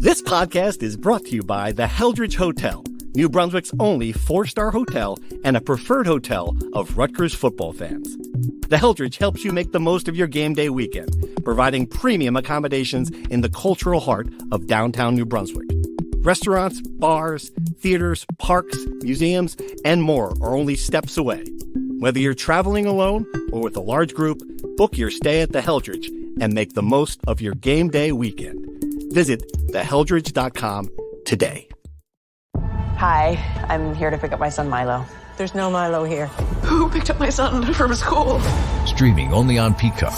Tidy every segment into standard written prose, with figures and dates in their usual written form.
This podcast is brought to you by the Heldridge Hotel, New Brunswick's only 4-star hotel and a preferred hotel of Rutgers football fans. The Heldridge helps you make the most of your game day weekend, providing premium accommodations in the cultural heart of downtown New Brunswick. Restaurants, bars, theaters, parks, museums, and more are only steps away. Whether you're traveling alone or with a large group, book your stay at the Heldridge and make the most of your game day weekend. Visit theheldridge.com today. Hi, I'm here to pick up my son Milo. There's no Milo here. Who picked up my son from school? Streaming only on Peacock.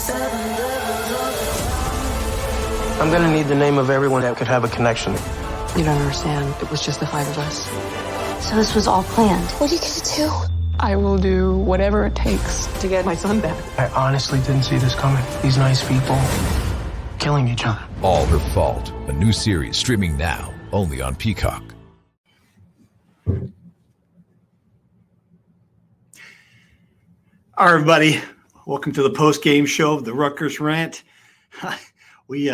I'm gonna need the name of everyone that could have a connection. You don't understand. It was just the 5 of us. So this was all planned. What are you gonna do? I will do whatever it takes to get my son back. I honestly didn't see this coming. These nice people killing each other. All Her Fault, a new series streaming now only on Peacock. All right, everybody. Welcome to the post-game show of the Rutgers Rant. We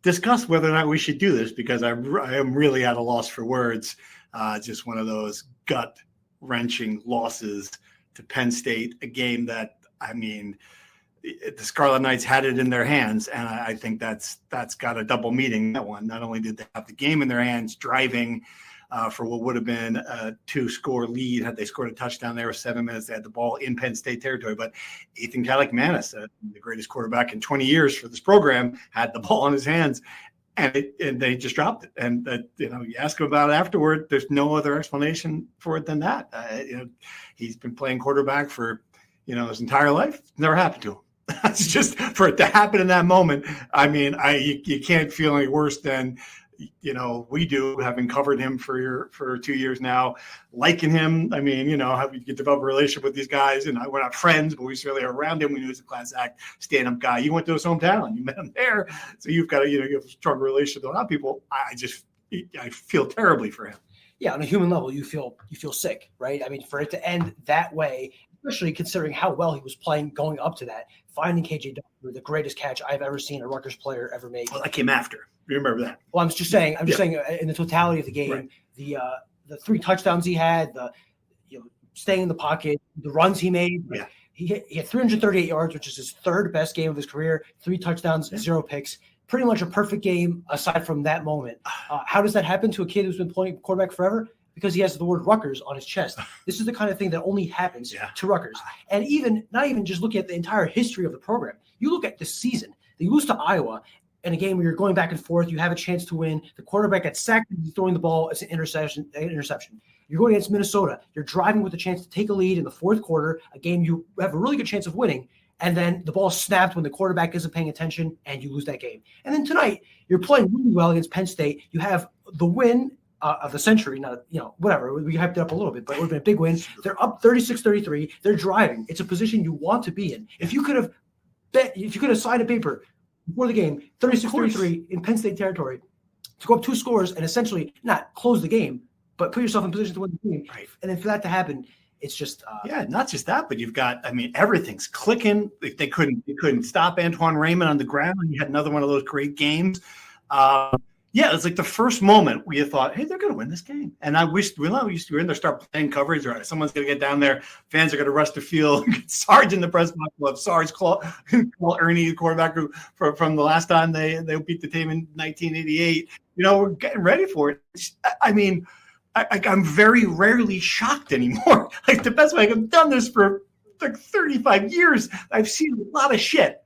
discussed whether or not we should do this because I am really at a loss for words. Just one of those gut-wrenching losses to Penn State, a game that, I mean, the Scarlet Knights had it in their hands, and I think that's got a double meaning, that one. Not only did they have the game in their hands, driving for what would have been a 2-score lead had they scored a touchdown there with 7 minutes. They had the ball in Penn State territory. But Ethan Kaliakmanis, the greatest quarterback in 20 years for this program, had the ball in his hands, and they just dropped it. And you ask him about it afterward, there's no other explanation for it than that. He's been playing quarterback for his entire life. It's never happened to him. That's just for it to happen in that moment. I mean, you can't feel any worse than we do, having covered him for 2 years now, liking him. I mean, you develop a relationship with these guys, and we're not friends, but we certainly are around him. We knew he was a class act, stand-up guy. You went to his hometown, you met him there, so you've got you have a strong relationship with a lot of people. I feel terribly for him. Yeah, on a human level, you feel sick, right? I mean, for it to end that way, especially considering how well he was playing going up to that, finding KJ Douglas, the greatest catch I've ever seen a Rutgers player ever make. Well, that came after. You remember that? Well, I'm just saying in the totality of the game, right. The 3 touchdowns he had, staying in the pocket, the runs he made. Yeah. He had 338 yards, which is his 3rd best game of his career, 3 touchdowns, 0 picks. Pretty much a perfect game aside from that moment. How does that happen to a kid who's been playing quarterback forever? Because he has the word Rutgers on his chest. This is the kind of thing that only happens to Rutgers. And not even just looking at the entire history of the program. You look at this season. They lose to Iowa in a game where you're going back and forth. You have a chance to win. The quarterback gets sacked and he's throwing the ball. It's an interception. You're going against Minnesota. You're driving with a chance to take a lead in the 4th quarter, a game you have a really good chance of winning. And then the ball snapped when the quarterback isn't paying attention, and you lose that game. And then tonight, you're playing really well against Penn State. You have the win of the century. Whatever. We hyped it up a little bit, but it would have been a big win. They're up 36-33. They're driving. It's a position you want to be in. If you could have signed a paper before the game, 36-33 in Penn State territory, to go up 2 scores and essentially not close the game, but put yourself in position to win the game. Right. And then for that to happen, it's just not just that, but you've got, everything's clicking. They couldn't stop Antoine Raymond on the ground. You had another one of those great games. It's like the first moment where you thought, hey, they're going to win this game. And I wish we were in there, start playing coverage. Or someone's going to get down there. Fans are going to rush the field. Sarge in the press box. We'll have Sarge call Ernie, the quarterback from the last time they beat the team in 1988. We're getting ready for it. I'm very rarely shocked anymore. Like the best way I've done this for like 35 years. I've seen a lot of shit.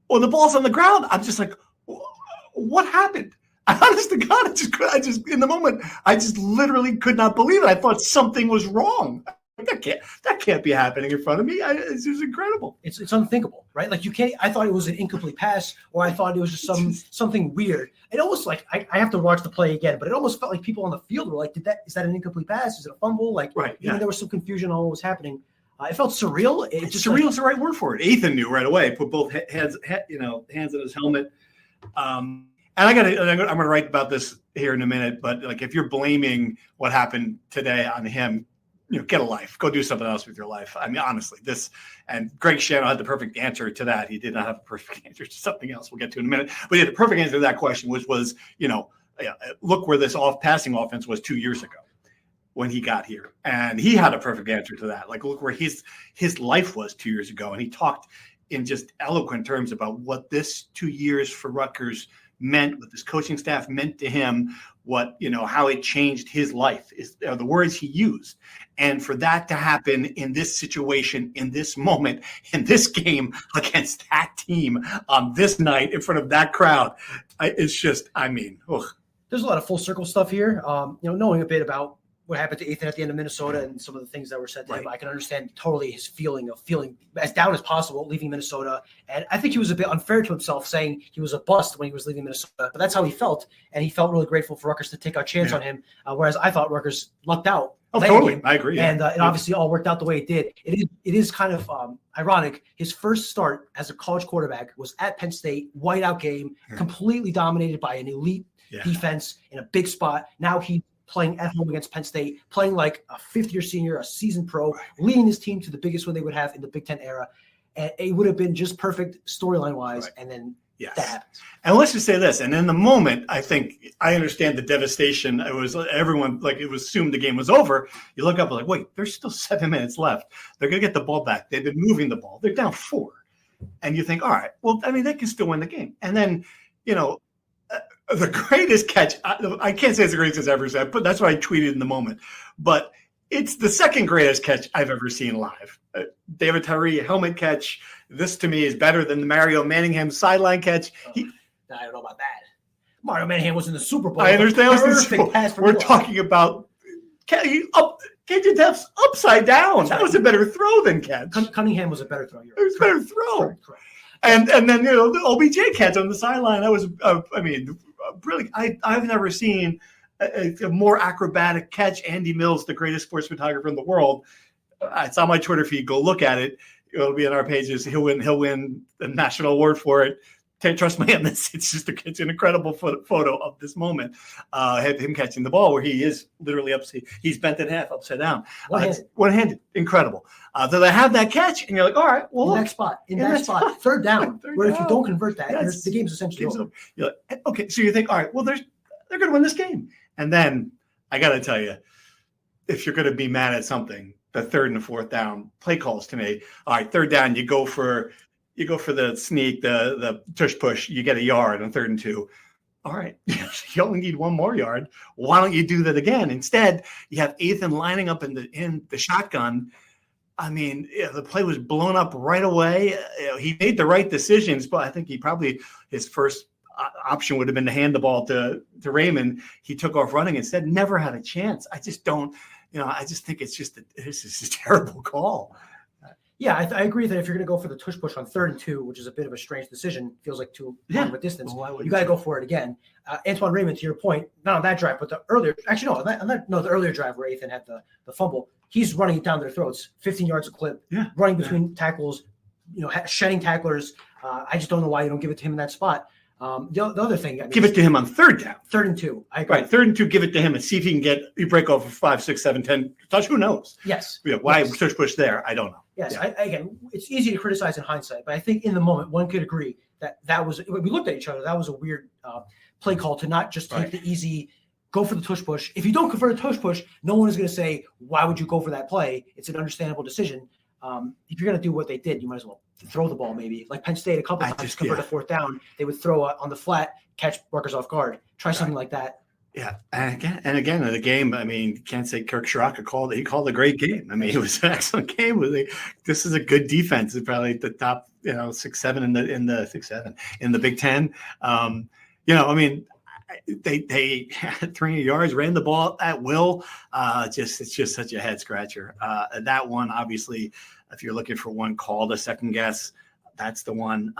When the ball's on the ground, I'm just like, what happened? Honest to God, I just in the moment, I just literally could not believe it. I thought something was wrong. That can't be happening in front of me. It was incredible. It's unthinkable, right? Like you can't. I thought it was an incomplete pass, or I thought it was just something weird. It almost like I have to watch the play again, but it almost felt like people on the field were like, is that an incomplete pass? Is it a fumble? Like, right? Yeah. There was some confusion on what was happening. It felt surreal. Surreal is the right word for it. Ethan knew right away. Put both hands in his helmet. And I'm going to write about this here in a minute. But like, if you're blaming what happened today on him, get a life. Go do something else with your life. I mean, honestly, and Greg Shannon had the perfect answer to that. He did not have a perfect answer to something else we'll get to in a minute. But he had the perfect answer to that question, which was, look where this passing offense was 2 years ago when he got here. And he had a perfect answer to that. Like, look where his life was 2 years ago. And he talked in just eloquent terms about what this 2 years for Rutgers meant, what this coaching staff meant to him, what, how it changed his life are the words he used. And for that to happen in this situation, in this moment, in this game against that team on this night in front of that crowd, it's just, ugh. There's a lot of full circle stuff here. Knowing a bit about what happened to Ethan at the end of Minnesota and some of the things that were said to him, I can understand totally his feeling as down as possible leaving Minnesota. And I think he was a bit unfair to himself saying he was a bust when he was leaving Minnesota, but that's how he felt. And he felt really grateful for Rutgers to take a chance on him. Whereas I thought Rutgers lucked out. Oh, totally. I agree. And it obviously all worked out the way it did. It is kind of ironic. His first start as a college quarterback was at Penn State, whiteout game, completely dominated by an elite defense in a big spot. Now he's playing at home against Penn State, playing like a fifth-year senior, a seasoned pro, leading his team to the biggest win they would have in the Big Ten era. And it would have been just perfect storyline-wise, and then that happens. And let's just say this, and in the moment, I think I understand the devastation. It was everyone, like, it was assumed the game was over. You look up, like, wait, there's still 7 minutes left. They're going to get the ball back. They've been moving the ball. They're down 4. And you think, all right, well, they can still win the game. And then, the greatest catch, I can't say it's the greatest I've ever said, but that's what I tweeted in the moment. But it's the second greatest catch I've ever seen live. David Tyree helmet catch. This to me is better than the Mario Manningham sideline catch. I don't know about that. Mario Manningham was in the Super Bowl. I understand. We're talking about KJ Teff's upside down. That was a better throw than catch. Cunningham was a better throw. It was a better throw. Correct. And then the OBJ catch on the sideline. That was brilliant. I've never seen a more acrobatic catch. Andy Mills, the greatest sports photographer in the world. It's on my Twitter feed. Go look at it. It'll be on our pages. He'll win the national award for it. Trust me on this. It's an incredible photo of this moment. Him catching the ball where he is literally he's bent in half, upside down. One-handed. Incredible. So they have that catch, and you're like, all right, well, in that spot, third down. Where if you don't convert that, the game's essentially over. You're like, okay, so you think, all right, well, they're going to win this game. And then I got to tell you, if you're going to be mad at something, the third and the fourth down play calls to me. All right, third down, you go for the sneak, the tush push, you get a yard on 3rd and 2. All right, you only need one more yard. Why don't you do that again? Instead, you have Ethan lining up in the shotgun. The play was blown up right away. He made the right decisions, but I think his first option would have been to hand the ball to Raymond. He took off running instead, never had a chance. I just don't, I just think it's a terrible call. Yeah, I agree that if you're going to go for the tush push on 3rd and 2, which is a bit of a strange decision, feels like too long of a distance, you got to go for it again. Antoine Raymond, to your point, not on that drive, but the earlier drive where Ethan had the fumble, he's running it down their throats, 15 yards a clip, running between tackles, shedding tacklers. I just don't know why you don't give it to him in that spot. The other thing, give it to him on 3rd down. 3rd and 2. I agree. Right, 3rd and 2. Give it to him and see if he can break off a 5, 6, 7, 10 touch. Who knows? Yes. Why tush push there? I don't know. Yes. Yeah. Again, it's easy to criticize in hindsight, but I think in the moment one could agree that was, when we looked at each other, that was a weird play call to not just take the easy, go for the tush push. If you don't convert a tush push, no one is going to say, why would you go for that play? It's an understandable decision. If you're going to do what they did, you might as well throw the ball maybe. Like Penn State a couple times convert a 4th down. They would throw on the flat, catch Rutgers off guard. Try something like that. Yeah, and again in the game, you can't say Kirk Schrock called a great game. It was an excellent game. This is a good defense. It's probably the top, 6-7 in the 6-7 in the Big Ten. They had 300 yards, ran the ball at will. It's just such a head scratcher. That one, obviously, if you're looking for one call to second guess, that's the one.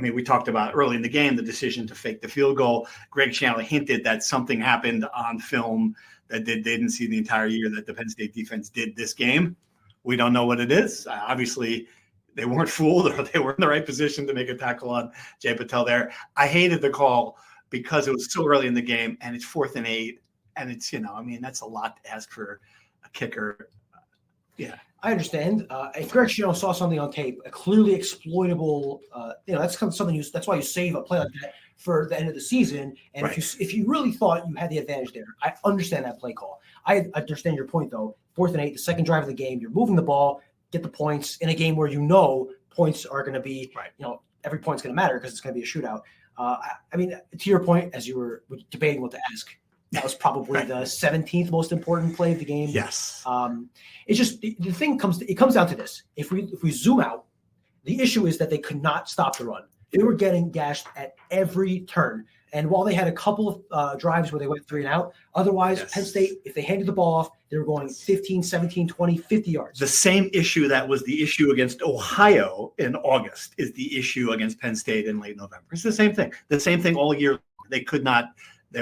We talked about early in the game, the decision to fake the field goal. Greg Shanley hinted that something happened on film that they didn't see the entire year that the Penn State defense did this game. We don't know what it is. Obviously, they weren't fooled, or they were in the right position to make a tackle on Jay Patel there. I hated the call because it was so early in the game, and it's 4th and 8, and it's, that's a lot to ask for a kicker. Yeah. I understand. If Greg Schiano saw something on tape, a clearly exploitable, that's something that's why you save a play like that for the end of the season. And if you really thought you had the advantage there, I understand that play call. I understand your point, though. 4th and 8, the second drive of the game, you're moving the ball, get the points in a game where points are going to be, every point's going to matter because it's going to be a shootout. I mean, to your point, as you were debating what to ask, that was probably the 17th most important play of the game. Yes. It's just the thing comes down to this. If we zoom out, the issue is that they could not stop the run. They were getting gashed at every turn. And while they had a couple of drives where they went 3 and out, otherwise, Penn State, if they handed the ball off, they were going 15, 17, 20, 50 yards. The same issue that was the issue against Ohio in August is the issue against Penn State in late November. It's the same thing. The same thing all year. They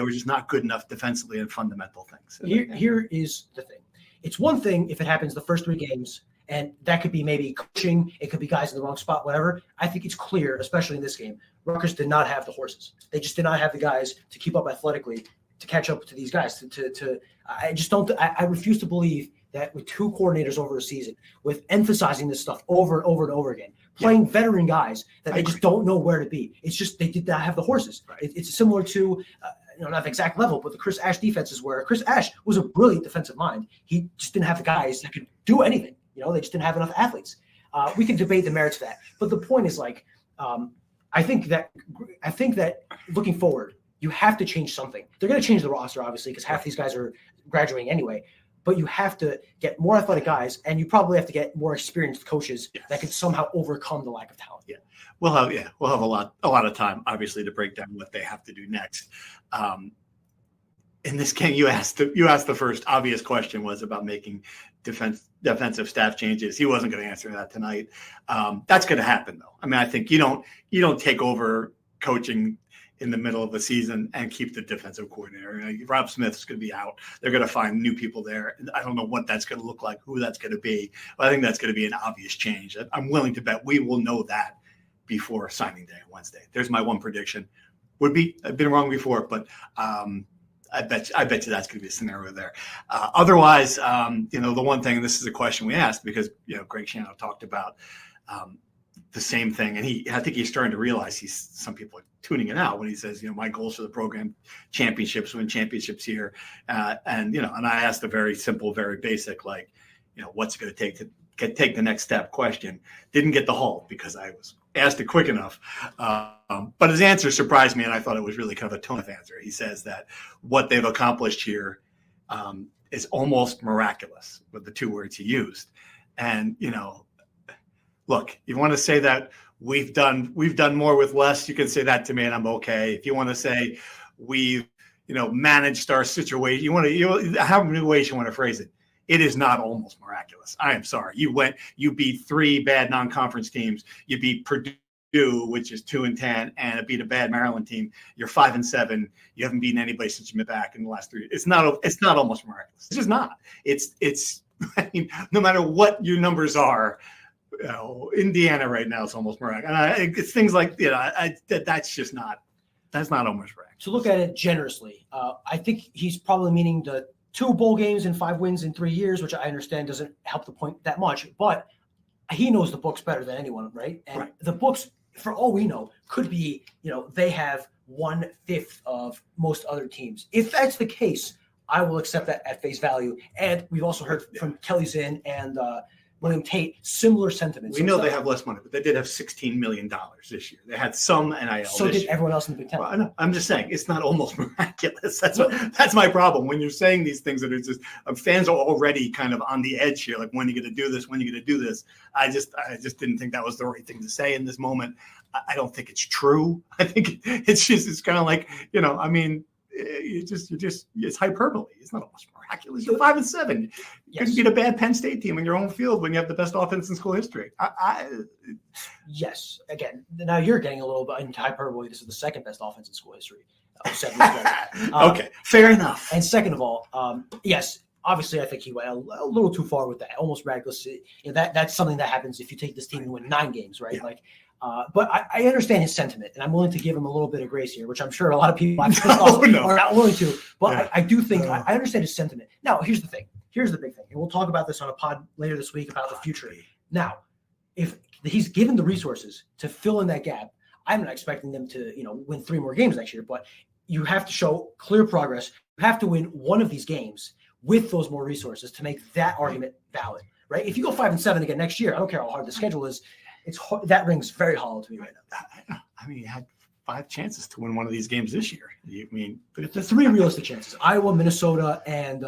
were just not good enough defensively and fundamental things. Here is the thing. It's one thing if it happens the first 3 games, and that could be maybe coaching. It could be guys in the wrong spot, whatever. I think it's clear, especially in this game, Rutgers did not have the horses. They just did not have the guys to keep up athletically, to catch up to these guys. I refuse to believe that with 2 coordinators over a season, with emphasizing this stuff over and over and over again, playing veteran guys that they just don't know where to be. It's just they did not have the horses. It's similar to not the exact level, but the Chris Ash defenses where Chris Ash was a brilliant defensive mind. He just didn't have the guys that could do anything. They just didn't have enough athletes. We can debate the merits of that, but the point is I think that looking forward, you have to change something. They're going to change the roster, obviously, because half these guys are graduating anyway. But you have to get more athletic guys, and you probably have to get more experienced coaches that can somehow overcome the lack of talent. Yeah, we'll have a lot of time, obviously, to break down what they have to do next. In this game, you asked the first obvious question was about making defensive staff changes. He wasn't going to answer that tonight. That's going to happen, though. I mean, I think you don't take over coaching in the middle of the season and keep the defensive coordinator. Rob Smith's going to be out. They're going to find new people there. I don't know what that's going to look like, who that's going to be, but I think that's going to be an obvious change. I'm willing to bet we will know that before signing day on Wednesday. There's my one prediction. I've been wrong before, but I bet you that's going to be a scenario there. Otherwise, the one thing, and this is a question we asked because Greg Schiano talked about the same thing, and I think he's starting to realize some people are tuning it out when he says, my goals for the program, championships, win championships here, and I asked a very simple, very basic, what's it going to take to take the next step question. Didn't get the halt because I was asked it quick enough. But his answer surprised me, and I thought it was really kind of a tone-deaf answer. He says that what they've accomplished here is almost miraculous, with the 2 words he used. And, look, you want to say that we've done more with less, you can say that to me, and I'm okay. If you want to say we've, managed our situation, how many ways you want to phrase it. It is not almost miraculous. I am sorry. You beat 3 bad non-conference teams. You beat Purdue, which is 2-10, and it beat a bad Maryland team. You're 5-7. You haven't beaten anybody since you've been back in the last 3 years. It's not almost miraculous. It's just not. It's I mean, no matter what your numbers are, Indiana right now is almost miraculous. And it's things like that's not almost miraculous. To look at it generously, I think he's probably meaning the 2 bowl games and 5 wins in 3 years, which I understand doesn't help the point that much, but he knows the books better than anyone, right? And the books, for all we know, could be, they have 1/5 of most other teams. If that's the case, I will accept that at face value. And we've also heard from Kelly Zinn and William Tate similar sentiments. We know they have less money, but they did have $16 million this year. They had some NIL. So did everyone else in the Big Ten. Well, I'm just saying it's not almost miraculous. That's my problem. When you're saying these things that are just fans are already kind of on the edge here, like when are you going to do this? When are you going to do this? I just didn't think that was the right thing to say in this moment. I don't think it's true. I think it's kind of like it's hyperbole. It's not almost miraculous. You're 5-7. You can beat a bad Penn State team in your own field when you have the best offense in school history. Yes. Again, now you're getting a little bit into hyperbole. This is the 2nd best offense in school history. Okay, fair enough. And second of all, yes, obviously I think he went a little too far with that. Almost miraculous. That's something that happens if you take this team and win 9 games, right? Yeah. But I understand his sentiment, and I'm willing to give him a little bit of grace here, which I'm sure a lot of people are not willing to. But I do think I understand his sentiment. Now, here's the thing. Here's the big thing. And we'll talk about this on a pod later this week about the future. Now, if he's given the resources to fill in that gap, I'm not expecting them to, win 3 more games next year, but you have to show clear progress. You have to win one of these games with those more resources to make that argument valid, right? If you go 5-7 again next year, I don't care how hard the schedule is. That rings very hollow to me right now. I mean, you had 5 chances to win one of these games this year. The 3 realistic chances: Iowa, Minnesota, and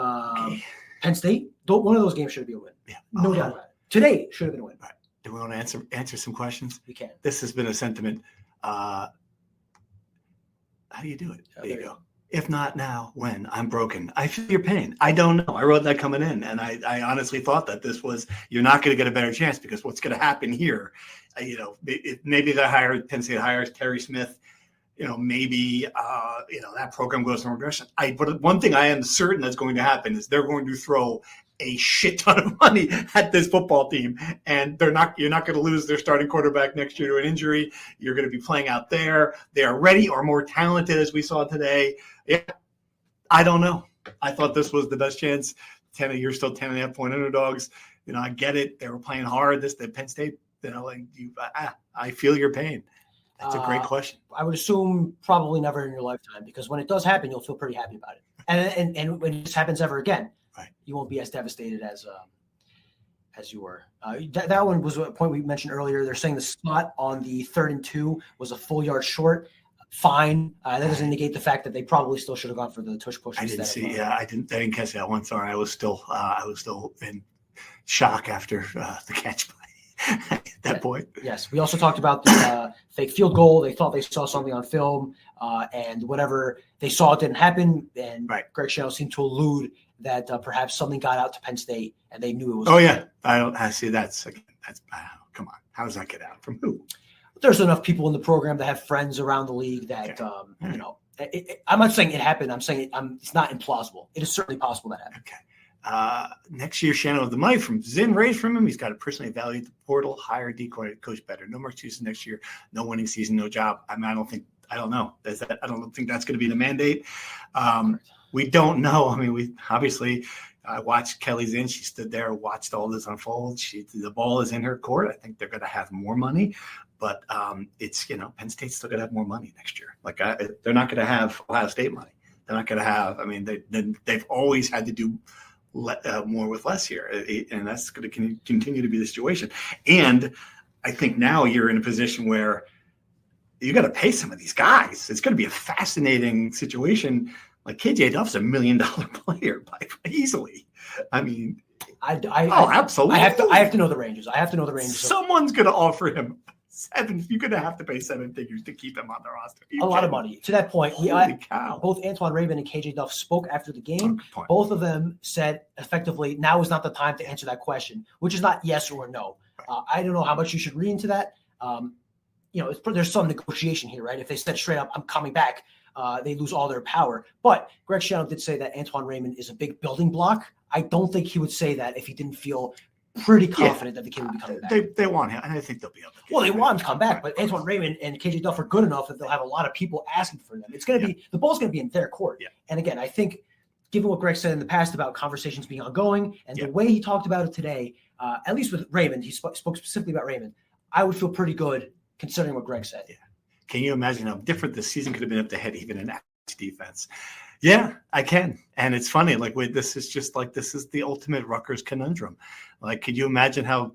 Penn State. One of those games should be a win. Yeah. No doubt about it. Today should have been a win. Right. Do we want to answer some questions? We can. This has been a sentiment. How do you do it? There you go. If not now, when? I'm broken. I feel your pain. I don't know. I wrote that coming in, and I honestly thought that this was, you're not going to get a better chance, because what's going to happen here, maybe Penn State hires Terry Smith, maybe that program goes in regression. But one thing I am certain that's going to happen is they're going to throw a shit ton of money at this football team, and you're not going to lose their starting quarterback next year to an injury. You're going to be playing out there. They are ready or more talented, as we saw today. Yeah, I don't know. I thought this was the best chance. You're still 10.5-point underdogs. I get it. They were playing hard. The Penn State. I feel your pain. That's a great question. I would assume probably never in your lifetime, because when it does happen, you'll feel pretty happy about it. And when this happens ever again, right, you won't be as devastated as you were. That one was a point we mentioned earlier. They're saying the spot on the 3rd and 2 was a full yard short. Fine. That doesn't negate the fact that they probably still should have gone for the tush push. I didn't see. Yeah, I didn't catch that one. Sorry, I was still in shock after the catch by that point. Yes. We also talked about the fake field goal. They thought they saw something on film, and whatever they saw, it didn't happen. And right, Greg Schiano seemed to allude that perhaps something got out to Penn State, and they knew it was. Oh yeah, I see. That's come on. How does that get out from who? There's enough people in the program that have friends around the league that, I'm not saying it happened. I'm saying it's not implausible. It is certainly possible that happened. Okay. Next year, Shannon of the mic from Zinn raised from him. He's got to personally evaluate the portal, hire decoy coach better. No more excuses next year. No winning season, no job. I mean, I don't know. I don't think that's going to be the mandate. We don't know. I mean, I watched Kelly Zinn. She stood there, watched all this unfold. The ball is in her court. I think they're going to have more money. But it's, Penn State's still going to have more money next year. They're not going to have Ohio State money. They're not going to have, they've always had to do more with less here. And that's going to continue to be the situation. And I think now you're in a position where you got to pay some of these guys. It's going to be a fascinating situation. Like KJ Duff's $1 million player easily. Absolutely. I have to know the ranges. Someone's going to offer him you're going to have to pay 7 figures to keep him on the roster. A lot of money. To that point, holy cow. Both Antoine Raymond and KJ Duff spoke after the game. Point. Both of them said effectively, now is not the time to answer that question, which is not yes or no. I don't know how much you should read into that. There's some negotiation here, right? If they said straight up, I'm coming back, they lose all their power. But Greg Schiano did say that Antoine Raymond is a big building block. I don't think he would say that if he didn't feel pretty confident that the kid will be coming back. They want him, and I think they'll be able to. Well, they want him to come back, but Antoine Raymond and KJ Duff are good enough that they'll have a lot of people asking for them. It's going to be the ball's going to be in their court. Yeah. And again, I think, given what Greg said in the past about conversations being ongoing and the way he talked about it today, at least with Raymond, he spoke specifically about Raymond. I would feel pretty good considering what Greg said. Yeah. Can you imagine how different this season could have been if they had even an average defense? Yeah, I can. And it's funny, this is the ultimate Rutgers conundrum. Could you imagine how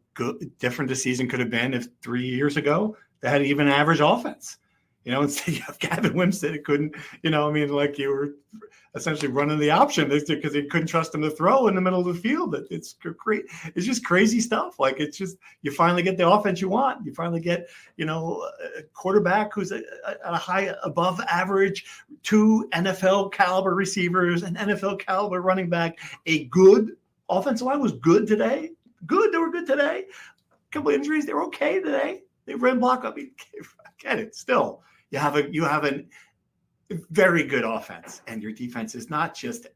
different the season could have been if 3 years ago they had even an average offense? Instead you have Gavin Wimsatt, it couldn't, you were essentially running the option because you couldn't trust him to throw in the middle of the field. It's great. It's just crazy stuff. It's just, you finally get the offense you want. You finally get, a quarterback who's a high above average, 2 NFL caliber receivers, an NFL caliber running back, a good offensive line was good today. They were good today. A couple injuries. They were okay today. They ran block up. I get it. Still, you have a very good offense, and your defense is not just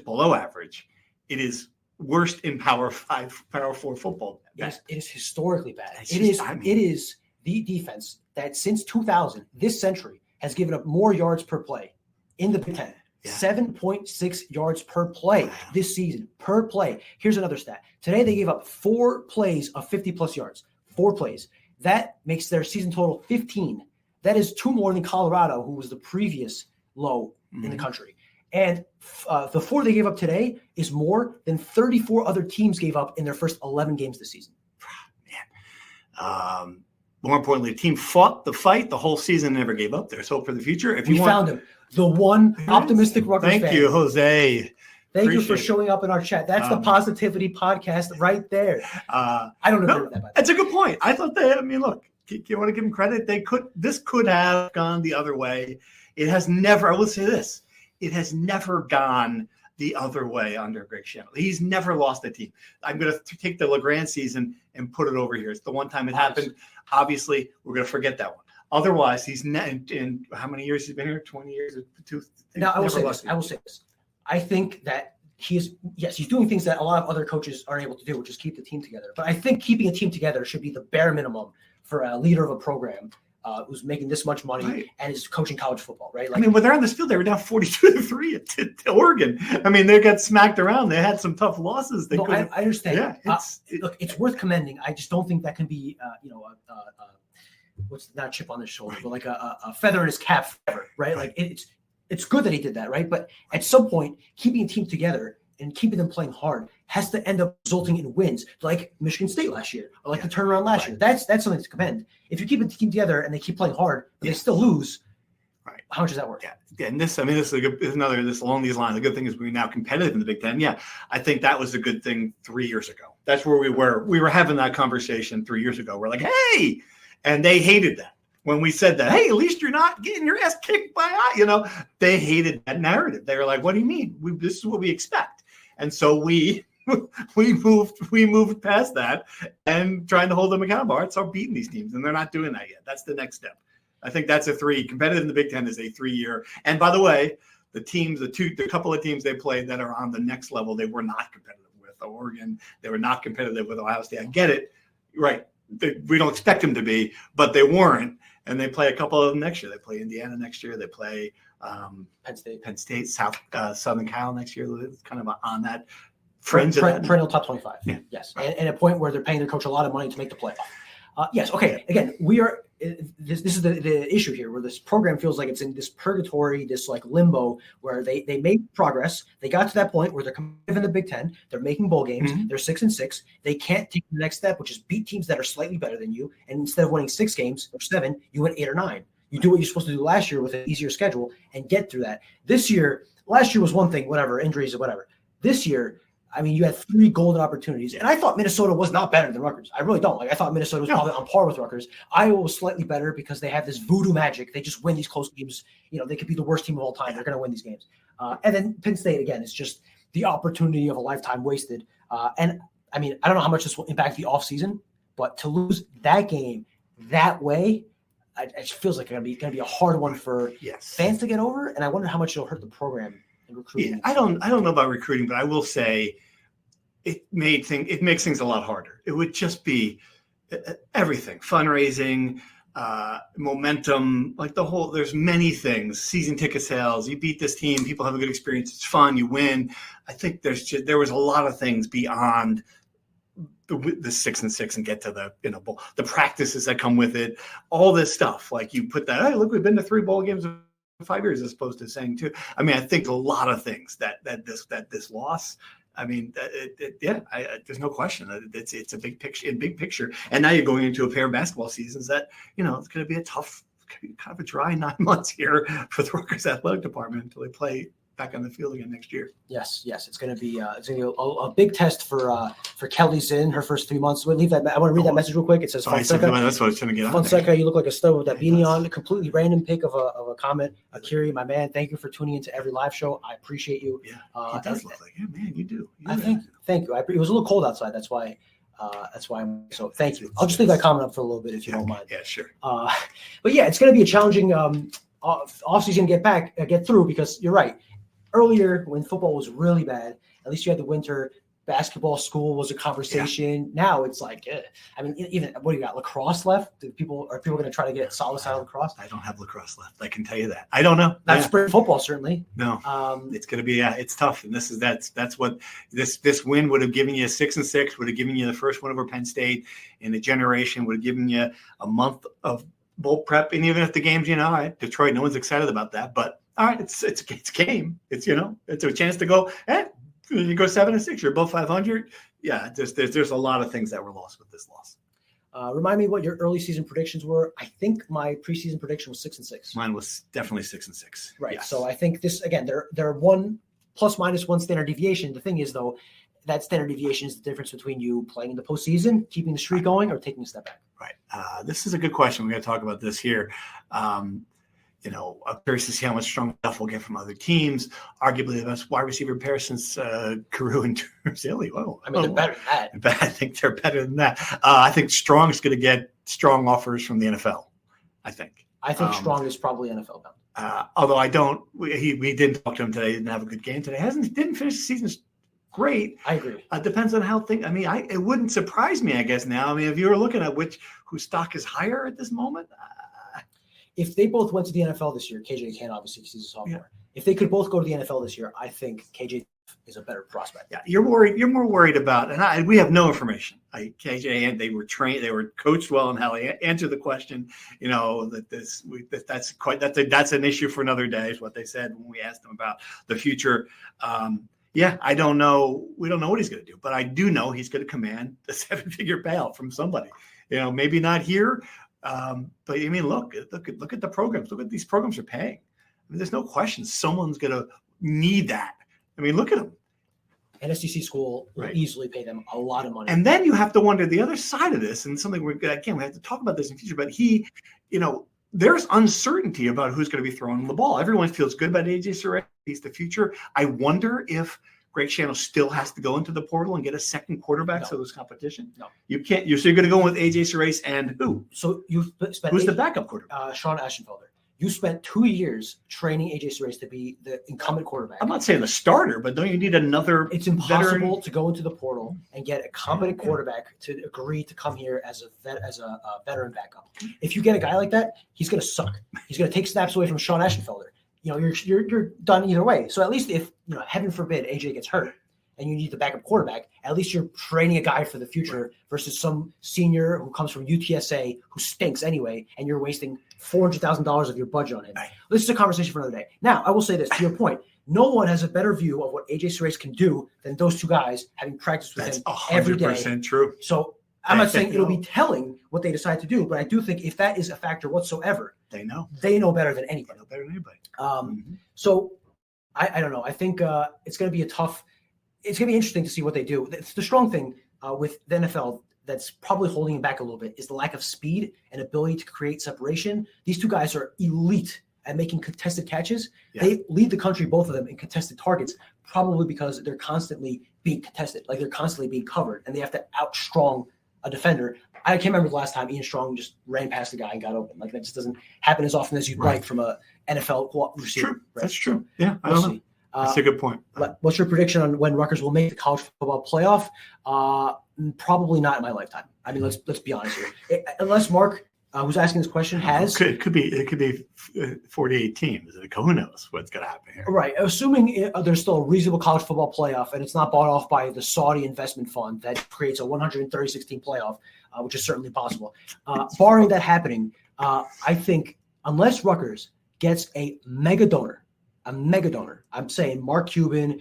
below average. It is worst in Power 5, Power 4 football. Yes, it is historically bad. It is the defense that since 2000, this century, has given up more yards per play in the Big Ten. 7.6 yards per play this season, per play. Here's another stat. Today they gave up 4 plays of 50-plus yards. 4 plays. That makes their season total 15. That is 2 more than Colorado, who was the previous low in the country. And the 4 they gave up today is more than 34 other teams gave up in their first 11 games this season. Man. More importantly, the team fought the fight the whole season, never gave up. There's hope for the future. If you found him, the one optimistic Rutgers fan. Thank you, Jose. Thank you for showing up in our chat. That's the Positivity Podcast right there. I don't agree with that. That's a good point. I thought look, you want to give them credit? This could have gone the other way. It has never, I will say this, it has never gone the other way under Greg Schiano. He's never lost a team. I'm going to take the LeGrand season and put it over here. It's the one time it happened. Obviously, we're going to forget that one. Otherwise, he's in how many years he's been here? 20 years? Now, I will say this. I think that he's doing things that a lot of other coaches aren't able to do, which is keep the team together. But I think keeping a team together should be the bare minimum for a leader of a program who's making this much money and is coaching college football, right? Like, when they're on this field, they were down 42-3 at Oregon. They got smacked around. They had some tough losses. I understand. Yeah, look, it's worth commending. I just don't think that can be, what's not a chip on his shoulder, but like a feather in his cap forever, right? Like it's good that he did that, right? But at some point, keeping a team together and keeping them playing hard has to end up resulting in wins, like Michigan State last year, or like the turnaround last year. That's something to commend. If you keep a team together and they keep playing hard, but they still lose, how much does that work? Yeah, and this is along these lines. The good thing is we're now competitive in the Big Ten. Yeah, I think that was a good thing 3 years ago. That's where we were. We were having that conversation 3 years ago. We're like, hey, and they hated that. When we said that, hey, at least you're not getting your ass kicked by, they hated that narrative. They were like, what do you mean? This is what we expect. And so we moved past that and trying to hold them accountable. It's our beating these teams, and they're not doing that yet. That's the next step. I think that's a 3. Competitive in the Big Ten is a 3-year. And by the way, the couple of teams they played that are on the next level, they were not competitive with Oregon. They were not competitive with Ohio State. I get it. Right. We don't expect them to be, but they weren't. And they play a couple of them next year. They play Indiana next year. They play Penn State, Southern Cal next year. It's kind of on that fringe. Perennial top 25. Yeah. Yes. And a point where they're paying their coach a lot of money to make the playoff. Yes. Okay. Again, we are. This is the issue here, where this program feels like it's in this purgatory, this like limbo, where they made progress. They got to that point where they're competitive in the Big Ten. They're making bowl games. Mm-hmm. They're 6-6. They can't take the next step, which is beat teams that are slightly better than you. And instead of winning 6 games or 7, you win 8 or 9. You do what you're supposed to do last year with an easier schedule and get through that. Last year was one thing, whatever, injuries or whatever. This year, you had 3 golden opportunities, and I thought Minnesota was not better than Rutgers. I really don't. I thought Minnesota was probably on par with Rutgers. Iowa was slightly better because they have this voodoo magic. They just win these close games. They could be the worst team of all time. They're going to win these games. And then Penn State, again, is just the opportunity of a lifetime wasted. And I don't know how much this will impact the offseason, but to lose that game that way, it just feels like it's going to be a hard one for fans to get over. And I wonder how much it'll hurt the program in recruiting. Yeah, I don't know about recruiting, but I will say, it makes things a lot harder. It would just be everything, fundraising, momentum, like there's many things, season ticket sales, you beat this team, people have a good experience, it's fun, you win. I think there was a lot of things beyond the 6-6 and get to the bowl, the practices that come with it, all this stuff. Like you put that, hey, look, we've been to 3 bowl games in 5 years, as opposed to saying 2. I think a lot of things that this loss, there's no question. It's a big picture. And now you're going into a pair of basketball seasons that, it's going to be a tough, kind of a dry 9 months here for the Rutgers athletic department until they play back on the field again next year. Yes. It's going to be a big test for Kelly Zinn, her first 3 months. We'll leave that. I want to read that message real quick. It says, that's what I was trying to get on. Fonseca, you look like a stud with that beanie on. A completely random pick of a comment. Akiri, my man, thank you for tuning into every live show. I appreciate you. Yeah, he does look like, man, you do. Thank you. It was a little cold outside. That's why so thank you. I'll just leave that comment up for a little bit if you don't mind. Yeah, sure. But yeah, it's going to be a challenging offseason get through, because you're right. Earlier, when football was really bad, at least you had the winter. basketball school was a conversation. Now it's like, I mean, even what do you got? Lacrosse left? Are people going to try to get solace out of lacrosse? I don't have lacrosse left. I can tell you that. I don't know. Not spring football, certainly. No, it's going to be. It's tough, and that's what this win would have given you. 6-6 would have given you the first win over Penn State in a generation. Would have given you a month of bowl prep, and even if the game's, all right, Detroit, no one's excited about that, but all right, it's game. It's it's a chance to go. You go 7-6. You're above 500. Yeah, there's a lot of things that were lost with this loss. Remind me what your early season predictions were. I think my preseason prediction was 6-6. Mine was definitely 6-6. Right. Yes. So I think this again. They're one ±1 standard deviation. The thing is, though, that standard deviation is the difference between you playing in the postseason, keeping the streak going, or taking a step back. Right. This is a good question. We're going to talk about this here. I'm curious to see how much strong stuff we'll get from other teams. Arguably the best wide receiver pair since Carew and Turzilli. Well, I mean, they're better than that. But I think they're better than that. I think Strong's going to get strong offers from the NFL. I think Strong is probably NFL bound. Although I don't. We didn't talk to him today. He didn't have a good game today. Didn't finish the season great. I agree. Depends on how things. I mean, it wouldn't surprise me. I guess now. I mean, if you were looking at whose stock is higher at this moment. If they both went to the NFL this year, KJ can't obviously because he's a sophomore. Yeah. If they could both go to the NFL this year, I think KJ is a better prospect. Yeah, you're more worried about, and we have no information. KJ, and they were trained, they were coached well in how they answered the question. That's an issue for another day, is what they said when we asked them about the future. I don't know. We don't know what he's going to do, but I do know he's going to command a 7-figure payout from somebody. Maybe not here. But I mean, look at the programs. Look what these programs are paying. I mean, there's no question someone's going to need that. I mean, look at them. An SEC school will easily pay them a lot of money. And then you have to wonder the other side of this, and something we have to talk about this in the future. But there's uncertainty about who's going to be throwing the ball. Everyone feels good about AJ Surratt. He's the future. I wonder if Greg Schiano still has to go into the portal and get a second quarterback so there's competition? No. You can't. So you're going to go with AJ Surratt and who? So you've spent who's the backup quarterback? Sean Ashenfelder. You spent 2 years training AJ Surratt to be the incumbent quarterback. I'm not saying the starter, but don't you need another? It's impossible to go into the portal and get a competent quarterback to agree to come here as a veteran backup. If you get a guy like that, he's going to suck. He's going to take snaps away from Sean Ashenfelder. You're done either way. So at least if, heaven forbid, AJ gets hurt and you need the backup quarterback, at least you're training a guy for the future versus some senior who comes from UTSA who stinks anyway, and you're wasting $400,000 of your budget on him. This is a conversation for another day. Now, I will say this, to your point, no one has a better view of what AJ Surratt can do than those two guys having practiced with him every day. That's 100% true. So I'm not saying it'll be telling what they decide to do, but I do think if that is a factor whatsoever, they know better than anybody. So I don't know. I think it's going to be it's going to be interesting to see what they do. The strong thing with the NFL that's probably holding him back a little bit is the lack of speed and ability to create separation. These two guys are elite at making contested catches. Yeah. They lead the country, both of them, in contested targets, probably because they're constantly being contested, like they're constantly being covered, and they have to outstrong a defender. I can't remember the last time Ian Strong just ran past a guy and got open. Like that just doesn't happen as often as you'd like from a NFL receiver. True. Right? That's true. Yeah, I don't know. That's a good point. What's your prediction on when Rutgers will make the college football playoff? Probably not in my lifetime. I mean, let's be honest here. Unless Mark, who's asking this question, has it could be 48 teams. Who knows what's going to happen here? Right. Assuming there's still a reasonable college football playoff and it's not bought off by the Saudi investment fund that creates a 136 team playoff, which is certainly possible. Barring that happening, I think unless Rutgers gets a mega donor, I'm saying Mark Cuban,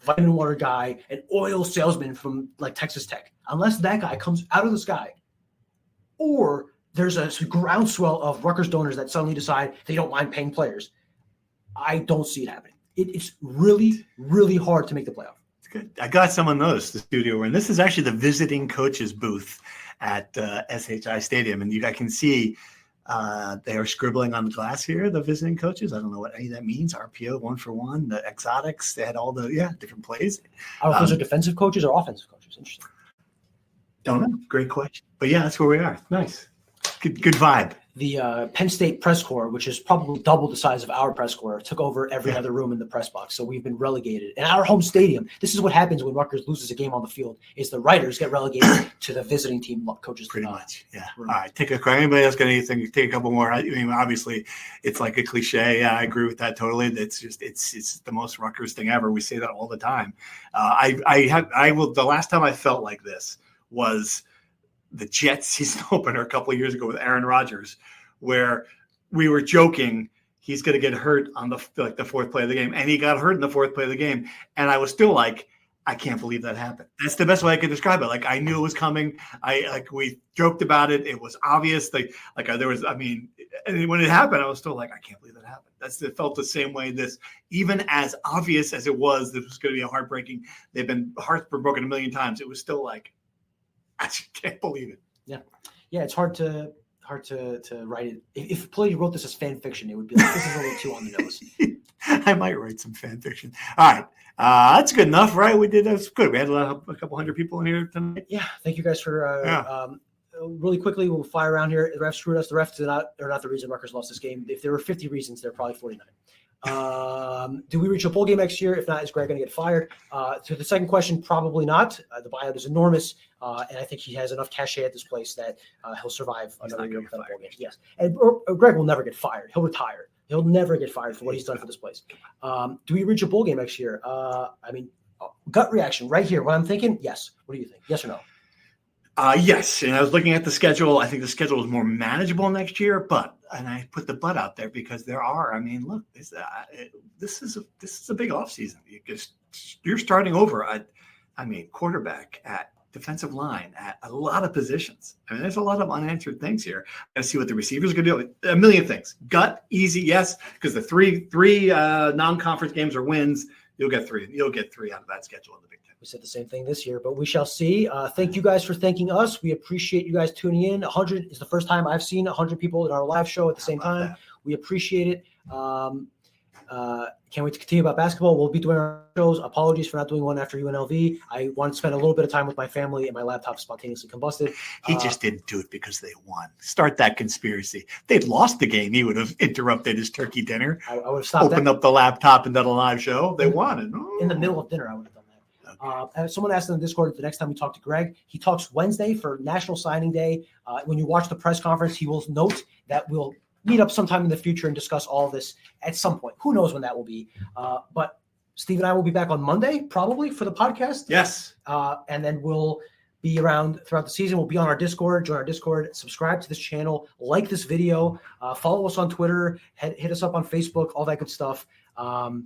vitamin water guy, an oil salesman from like Texas Tech, unless that guy comes out of the sky, or there's a groundswell of Rutgers donors that suddenly decide they don't mind paying players, I don't see it happening. It's really, really hard to make the playoff. It's good. I got someone noticed the studio we're in. This is actually the visiting coaches booth at SHI Stadium, and I can see they are scribbling on the glass here, the visiting coaches. I don't know what any of that means. RPO, 1-for-1, the exotics. They had all the different plays. I don't know if those are defensive coaches or offensive coaches. Interesting. Don't know. Great question. But yeah, that's where we are. Nice. Good vibe. the Penn State press corps, which is probably double the size of our press corps, took over every other room in the press box. So we've been relegated. In our home stadium, this is what happens when Rutgers loses a game on the field, is the writers get relegated to the visiting team coaches. Pretty much, yeah. Room. All right, take a question. Anybody else got anything? Take a couple more. I mean, obviously, it's like a cliche. Yeah, I agree with that totally. It's just it's the most Rutgers thing ever. We say that all the time. The last time I felt like this was the Jets season opener a couple of years ago with Aaron Rodgers, where we were joking he's going to get hurt on the fourth play of the game, and he got hurt in the fourth play of the game, and I was still like, I can't believe that happened. That's the best way I could describe it. Like, I knew it was coming. We joked about it. It was obvious. And when it happened, I was still like, I can't believe that happened. It felt the same way. This, even as obvious as it was, this was going to be a heartbreaking. They've been hearts were broken a million times. It was still like, I just can't believe it. Yeah. It's hard to write it. If Pillay wrote this as fan fiction, it would be like, this is a little too on the nose. I might write some fan fiction. All right. That's good enough, right? That's good. We had a couple hundred people in here tonight. Yeah. Thank you guys for really quickly, we'll fly around here. The refs screwed us. The refs are not the reason Rutgers lost this game. If there were 50 reasons, there are probably 49. Do we reach a bowl game next year? If not, is Greg going to get fired? To the second question, probably not. The buyout is enormous, and I think he has enough cachet at this place that he'll survive another year without a bowl game. Yes, and Greg will never get fired. He'll retire. He'll never get fired for what he's done for this place. Do we reach a bowl game next year? Gut reaction right here. What I'm thinking, yes. What do you think? Yes or no? Yes, and I was looking at the schedule. I think the schedule is more manageable next year, and I put the but out there because there are. I mean, look, this is a big offseason. You're starting over at, quarterback, at defensive line, at a lot of positions. I mean, there's a lot of unanswered things here. Got to see what the receivers are going to do. A million things. Gut, easy, yes, because the three non-conference games are wins. You'll get three. You'll get three out of that schedule in the Big Ten. We said the same thing this year, but we shall see. Thank you guys for thanking us. We appreciate you guys tuning in. 100 is the first time I've seen 100 people in our live show at the same time. That? We appreciate it. Can't wait to continue about basketball. We'll be doing our shows. Apologies for not doing one after UNLV. I wanted to spend a little bit of time with my family, and my laptop spontaneously combusted. He just didn't do it because they won. Start that conspiracy. If they'd lost the game, he would have interrupted his turkey dinner. I would have stopped. Opened up the laptop and done a live show. They won. In the middle of dinner, I would have done that. Okay. Someone asked in the Discord the next time we talk to Greg, he talks Wednesday for National Signing Day. When you watch the press conference, he will note that we'll meet up sometime in the future and discuss all of this at some point. Who knows when that will be? But Steve and I will be back on Monday, probably, for the podcast. Yes. And then we'll be around throughout the season. We'll be on our Discord. Join our Discord. Subscribe to this channel. Like this video. Follow us on Twitter. Hit us up on Facebook. All that good stuff.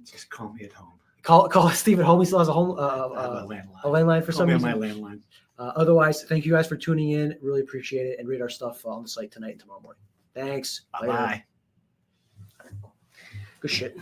Just call me at home. Call Steve at home. He still has a home a landline for some reason. Call me on my landline. Otherwise, thank you guys for tuning in. Really appreciate it. And read our stuff on the site tonight and tomorrow morning. Thanks. Bye-bye. Good shit.